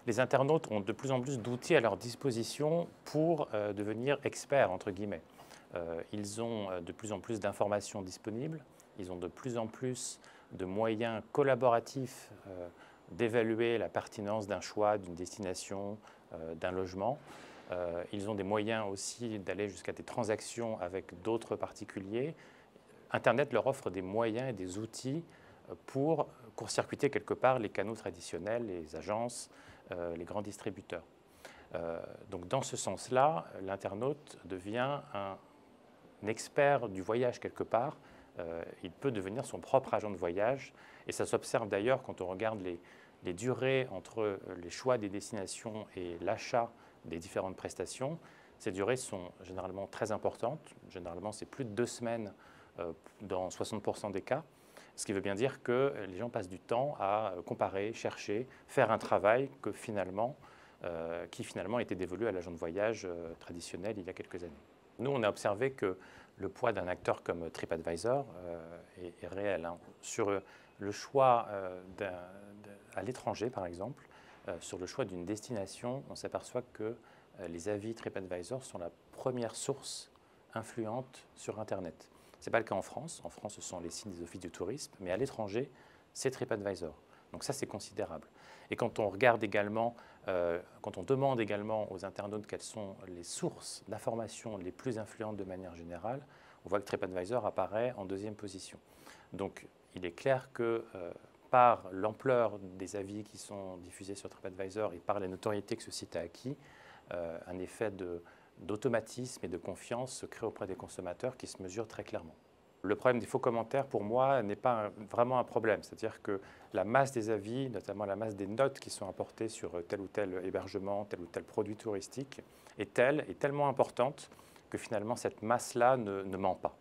Les internautes ont de plus en plus d'outils à leur disposition pour devenir experts, entre guillemets. Ils ont de plus en plus d'informations disponibles, ils ont de plus en plus de moyens collaboratifs d'évaluer la pertinence d'un choix, d'une destination, d'un logement. Ils ont des moyens aussi d'aller jusqu'à des transactions avec d'autres particuliers. Internet leur offre des moyens et des outils pour court-circuiter quelque part les canaux traditionnels, les agences, les grands distributeurs. Donc dans ce sens-là, l'internaute devient un expert du voyage quelque part. Il peut devenir son propre agent de voyage. Et ça s'observe d'ailleurs quand on regarde les durées entre les choix des destinations et l'achat des différentes prestations. Ces durées sont généralement très importantes. Généralement, c'est plus de 2 semaines dans 60% des cas. Ce qui veut bien dire que les gens passent du temps à comparer, chercher, faire un travail qui finalement était dévolu à l'agent de voyage traditionnel il y a quelques années. Nous, on a observé que le poids d'un acteur comme TripAdvisor est réel. Hein. Sur le choix à l'étranger, par exemple, sur le choix d'une destination, on s'aperçoit que les avis TripAdvisor sont la première source influente sur Internet. Ce n'est pas le cas en France. En France, ce sont les sites des offices du tourisme, mais à l'étranger, c'est TripAdvisor. Donc ça, c'est considérable. Et quand on regarde également, quand on demande également aux internautes quelles sont les sources d'informations les plus influentes de manière générale, on voit que TripAdvisor apparaît en 2e position. Donc il est clair que par l'ampleur des avis qui sont diffusés sur TripAdvisor et par la notoriété que ce site a acquis, un effet d'automatisme et de confiance se crée auprès des consommateurs qui se mesure très clairement. Le problème des faux commentaires, pour moi, n'est pas vraiment un problème. C'est-à-dire que la masse des avis, notamment la masse des notes qui sont apportées sur tel ou tel hébergement, tel ou tel produit touristique, est tellement importante que finalement cette masse-là ne ment pas.